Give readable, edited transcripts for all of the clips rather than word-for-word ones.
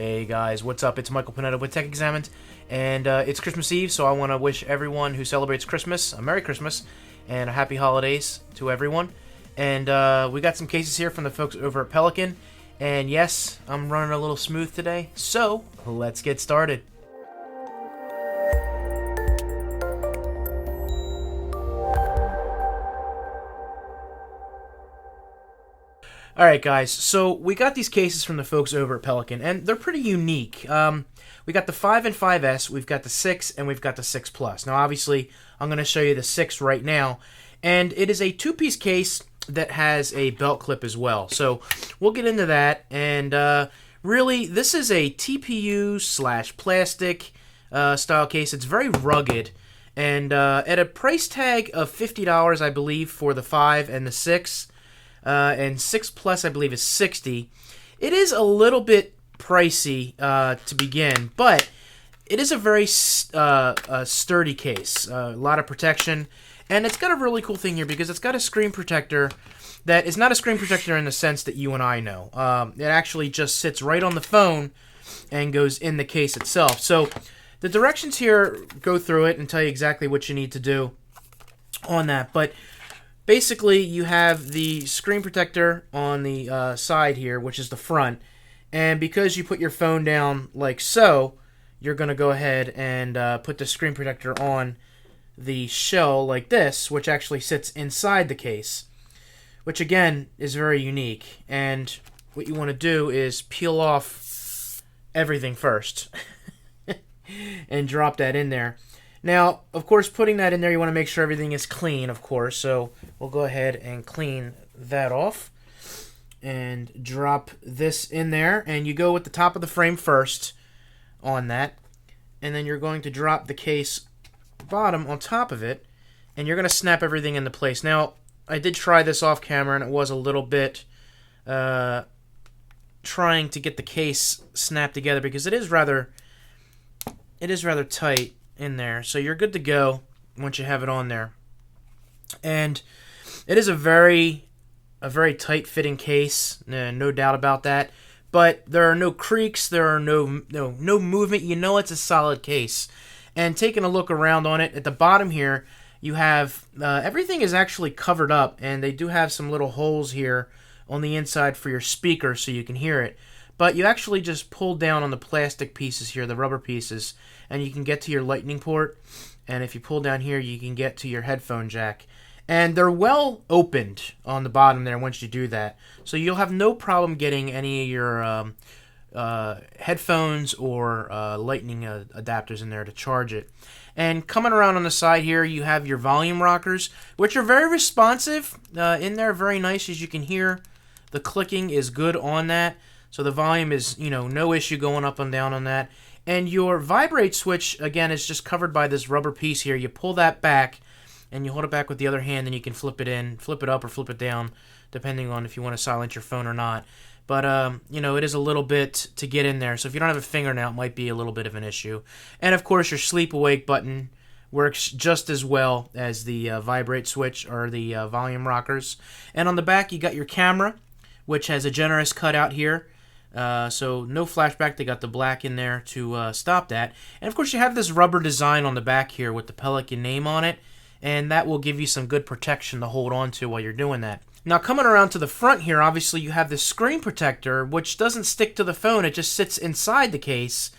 Hey guys, what's up? It's Michael Panetta with Tech Examined, and it's Christmas Eve, so I want to wish everyone who celebrates Christmas a Merry Christmas and a Happy Holidays to everyone. And we got some cases here from the folks over at Pelican, and yes, I'm running a little smooth today, so let's get started. Alright guys, so we got these cases from the folks over at Pelican, and they're pretty unique. We got the 5 and 5S, we've got the 6, and we've got the 6 Plus. Now obviously, I'm going to show you the 6 right now, and it is a two-piece case that has a belt clip as well. So we'll get into that, and really, this is a TPU/plastic style case. It's very rugged, and at a price tag of $50, I believe, for the 5 and the 6, and 6 Plus, I believe, is $60. It is a little bit pricey to begin, but it is a very sturdy case. A lot of protection, and it's got a really cool thing here because it's got a screen protector that is not a screen protector in the sense that you and I know. It actually just sits right on the phone and goes in the case itself. So the directions here go through it and tell you exactly what you need to do on that, but basically, you have the screen protector on the side here, which is the front, and because you put your phone down like so, you're going to go ahead and put the screen protector on the shell like this, which actually sits inside the case, which again is very unique. And what you want to do is peel off everything first and drop that in there. Now, of course, putting that in there, you want to make sure everything is clean, of course. So we'll go ahead and clean that off and drop this in there. And you go with the top of the frame first on that. And then you're going to drop the case bottom on top of it. And you're going to snap everything into place. Now, I did try this off camera, and it was a little bit trying to get the case snapped together because it is rather tight in there, so you're good to go once you have it on there. And it is a very tight fitting case, no doubt about that, but there are no creaks, there are no movement. You know it's a solid case. And taking a look around on it, at the bottom here you have everything is actually covered up, and they do have some little holes here on the inside for your speaker so you can hear it. But you actually just pull down on the plastic pieces here, the rubber pieces, and you can get to your lightning port. And if you pull down here, you can get to your headphone jack. And they're well opened on the bottom there once you do that. So you'll have no problem getting any of your headphones or lightning adapters in there to charge it. And coming around on the side here, you have your volume rockers, which are very responsive in there, very nice. As you can hear, the clicking is good on that. So the volume is, no issue going up and down on that. And your vibrate switch, again, is just covered by this rubber piece here. You pull that back, and you hold it back with the other hand, and you can flip it up or flip it down, depending on if you want to silence your phone or not. But, it is a little bit to get in there. So if you don't have a fingernail, it might be a little bit of an issue. And, of course, your sleep awake button works just as well as the vibrate switch or the volume rockers. And on the back, you got your camera, which has a generous cutout here. So no flashback. They got the black in there to stop that. And of course you have this rubber design on the back here with the Pelican name on it, and that will give you some good protection to hold on to while you're doing that. Now coming around to the front here, obviously you have this screen protector which doesn't stick to the phone. It just sits inside the case.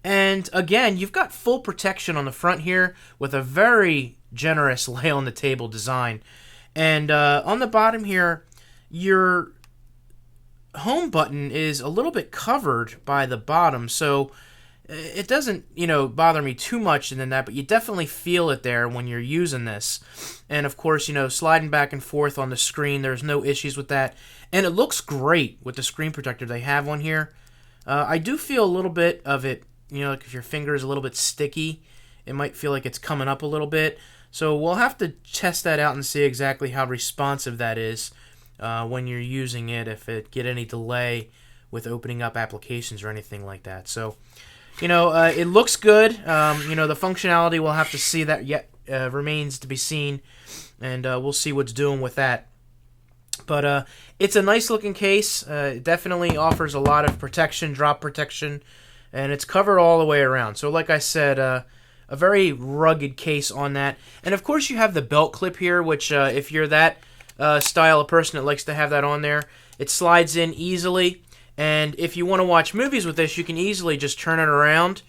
And again, you've got full protection on the front here with a very generous lay on the table design. And on the bottom here, your home button is a little bit covered by the bottom, so it doesn't, bother me too much than that, but you definitely feel it there when you're using this. And of course, sliding back and forth on the screen, there's no issues with that. And it looks great with the screen protector they have on here. I do feel a little bit of it, like if your finger is a little bit sticky, it might feel like it's coming up a little bit. So we'll have to test that out and see exactly how responsive that is when you're using it, if it get any delay with opening up applications or anything like that. So, it looks good. The functionality, we'll have to see that yet remains to be seen, and we'll see what's doing with that. But it's a nice looking case. It definitely offers a lot of protection, drop protection, and it's covered all the way around. So like I said, a very rugged case on that. And of course you have the belt clip here, which if you're that style of person that likes to have that on there, it slides in easily. And if you want to watch movies with this, you can easily just turn it around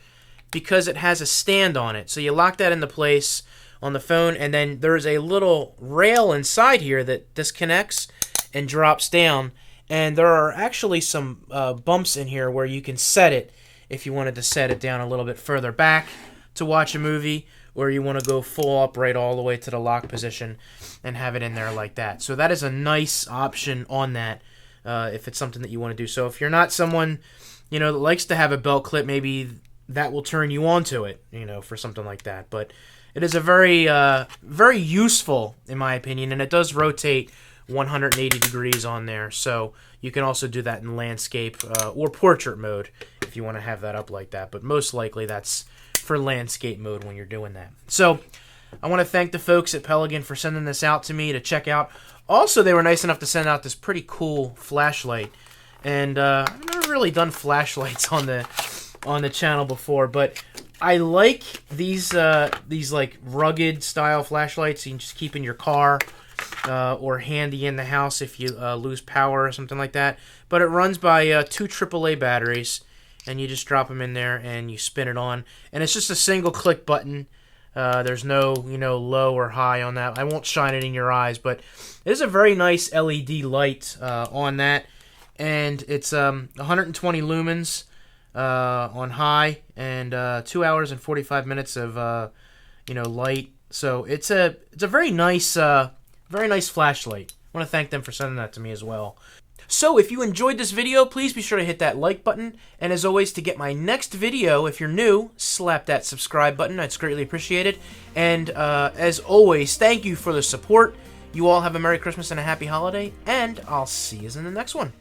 because it has a stand on it. So you lock that into place on the phone, and then there's a little rail inside here that disconnects and drops down. And there are actually some bumps in here where you can set it if you wanted to set it down a little bit further back to watch a movie, or you want to go full upright all the way to the lock position and have it in there like that. So that is a nice option on that if it's something that you want to do. So if you're not someone, that likes to have a belt clip, maybe that will turn you on to it, for something like that. But it is a very, very useful, in my opinion, and it does rotate 180 degrees on there. So you can also do that in landscape or portrait mode if you want to have that up like that. But most likely that's for landscape mode when you're doing that. So I want to thank the folks at Pelican for sending this out to me to check out. Also, they were nice enough to send out this pretty cool flashlight. And I've never really done flashlights on the channel before, but I like these like rugged style flashlights you can just keep in your car or handy in the house if you lose power or something like that. But it runs by 2 AAA batteries, and you just drop them in there and you spin it on, and it's just a single click button. There's no low or high on that. I won't shine it in your eyes, but it is a very nice LED light on that, and it's 120 lumens on high, and 2 hours and 45 minutes of light. So it's a very nice flashlight. I want to thank them for sending that to me as well. So if you enjoyed this video, please be sure to hit that like button. And as always, to get my next video, if you're new, slap that subscribe button. It's greatly appreciated. And as always, thank you for the support. You all have a Merry Christmas and a Happy Holiday, and I'll see you in the next one.